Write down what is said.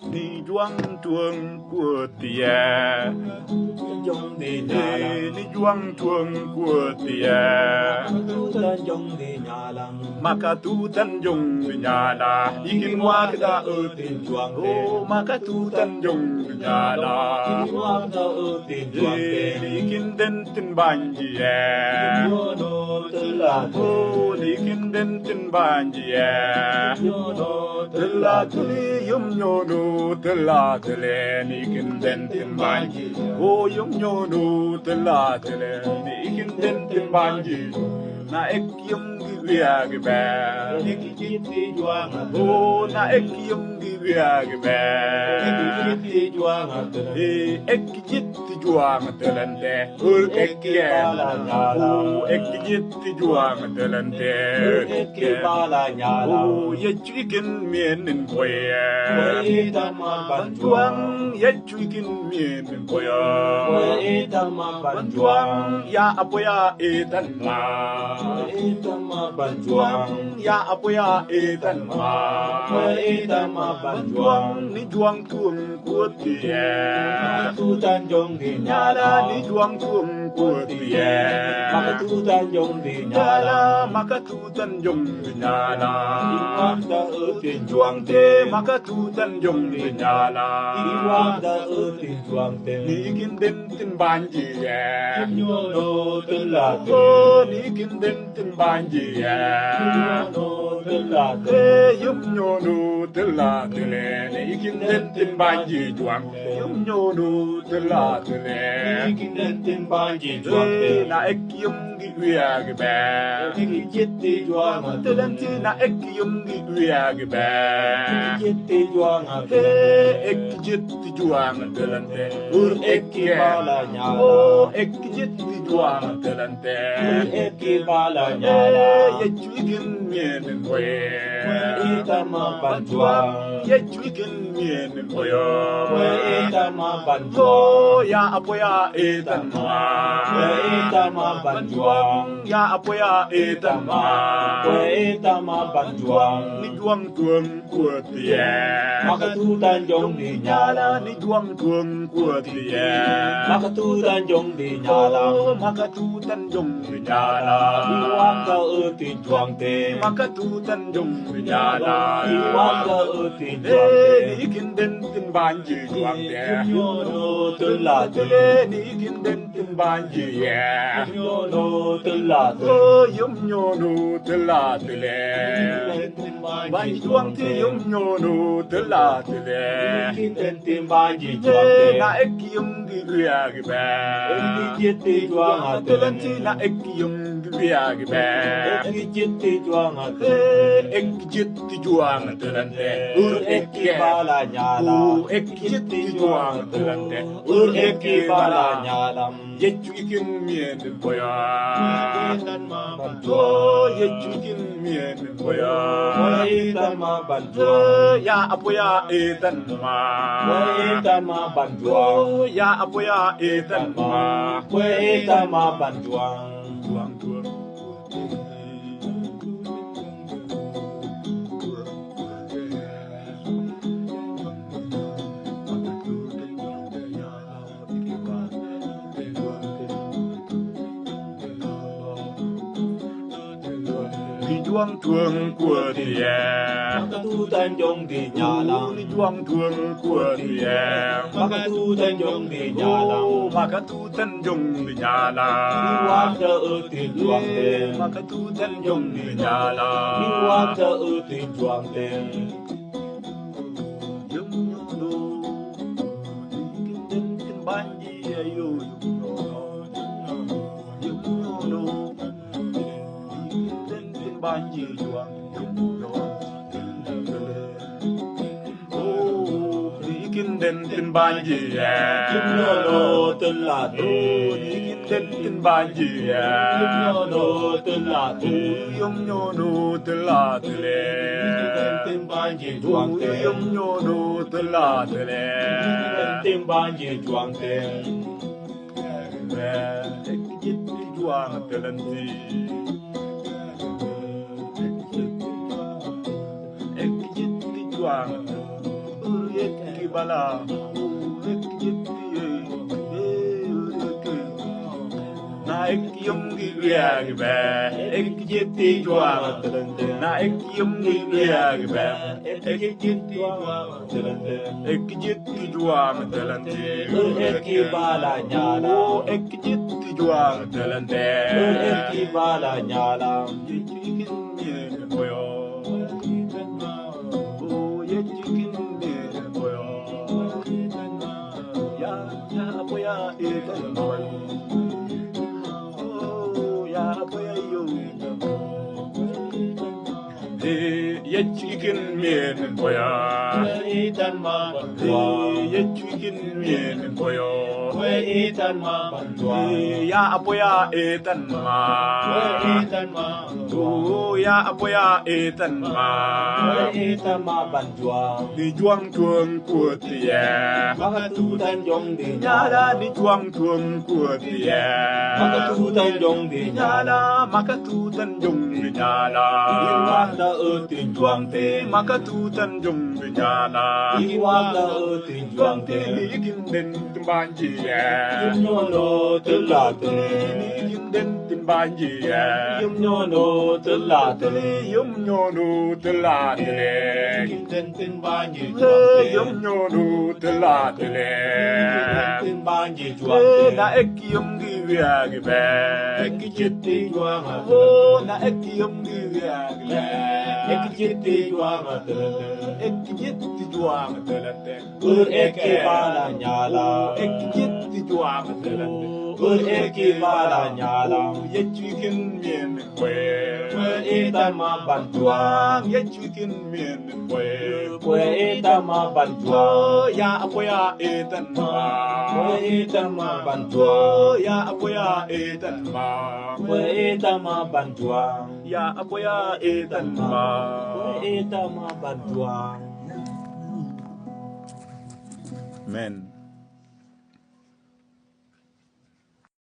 Ni juang tuồng của tìa Dòng đi nhà lăng Ni juang tuồng của tìa Tan dòng đi nhà lăng Maka tu tan jong nhà la Ikin wa kita ở Tin chuang Oh maka tu tan jong nhà la Tin chuang ta ở tin chuang Ikin den tin ban ji Yo no tư là Oh ikin den tin ban ji Yo no tư Tela tele yum nyono tela tele nikin den tin banji o yum nyono tela tele nikin den tin banji na ek yum gi wiag ba Ti chuang o na ek yum gi wiag ba Ti chuang ek jit ti juang telante ul ek ya o ek jit ti juang telante Ki bala nhà lăng o ye chicken mien in boya Quay tâm ban ban chuang juang ye chicken mien in boya Quay tâm ban ban chuang juang ya apoya etan ma Quay tâm ban chuang juang ya apoya etan ma Quay tâm ban ban chuang juang ni juang tuang kuat dia Tu tan dòng đi nhà Nyala lăng ni juang tuang kuat dia Maka tu tan dòng đi nhà Nyala lăng maka tu tan jong nyala Iwan ta ở tin juang te maka tu tan jong nyala Iwan ta ở tin chuang ni kin den tin banji ya Yo no tư là oh ni kin den tin banji ya Yo no tư là yum nyo nu tela tele ni kin den tin banji juang yum nyo nu tela tele Kinh đến tin ban gì chuang na ek yum gi wiya gi ba Kinh chết đi chuang telan ti na ek yum gi wiya gi ba Chết đi chuang ek jit ti juang telante Ur ek ki bala nhà oh ek jit ti juang telante Ur ek ki bala nhà ye chuikin mien boye Ita ma ban chuang ye chuikin mien boye Ita ma ban chuang oh ya apoya etan ma Ita ma ban chuang ya apoya etan ma Ita ma ban chuang ni juang tuang của tia Maka tu tan dòng đi nhà Nyala lăng ni juang tuang của tia Maka tu tan dòng đi nhà lăng oh maka tu tan jong nyala Iwan ta ở tin chuang maka tu tan jong nyala Iwan ta ở tin chuang ni kin den tin ban ji juang tia Yo no tư là ni kin den tin ban ji ya Yo no tư là oh yum nyo nu tela tele ban ji juang ti yum nyo nu tela tele Kinh đến tin ban gì na chuang ek yum gi ria gi ba Chết đi chuang telan ti na ek yum gi ria gi ba Chết đi chuang ek jit ti juang telan te ur ek Ki bala nhà lăng ek jit ti juang telan te Ur ek ki bala nhà lăng ye chuikin mien boya Tan ma ban oh ye chuikin mien boya Tan ma ban chuang ya apoya etan ma Tan ma ban chuang oh ya apoya etan ma Tan ma ban chuang juang tuang Ni juang tuang của tia Maka tu tan dòng đi nhà lăng Ni juang tuang của tia Maka tu tan dòng đi nhà lăng maka tu tan jong di nyala Iwan ta ở tin chuang maka tu tan jong di nyala Iwan ta ở tin chuang yum nyo do kin den kin ban ji ayo yum nyo do kin den kin ban ji juang yum do oh kin den kin ban ji Kim yo no tư là kin den kin ban ji Kim yo no tư là yum nyo do tela tele Tin ban gì chuang yum nyo do tela tele Tin ban gì chuang ek jit ti juang telanti ek jit ti juang ur ek bala na ek yum gi ya gi ba ek jiti jwa na ek yum gi ya gi ba ek jiti jwa matalante ek bala nyala ek jiti jwa matalante ek bala nyala boyo ye chicken boyo ya boya boy ye chicken men boya itan ma ye chicken men boyo itan ma ya boya etan ma itan ma ya boya etan ma banjua đi juang tuồng của tia maka tu tan jong di nhà la đi juang tuồng của tia maka tu tan jong di nhà la maka tu tan jong di nhà la iwak da tin juang te maka tu tan jong di nhà la iwak da tin juang te li kim den tim ban ji no no te la te li kim den tim ban ji no no te la te yum nyo nu te la te kim den tin ban ji yum nyo nu te la te tin ban ji juang te na ek yum gi ya gi ba ek jiti juang na ek yum gi ya gi ba ek jiti juang ek jiti juang te ek bala nyala ek jiti juang te ek bala nyala ye chicken mien kwe itan ma banjua ye chicken mien kwe itan ma banjua ya apoya etan ma kwe itan ma banjua ya apoya etan ma kwe itan ma banjua ya apoya etan ma kwe itan ma banjua Amen.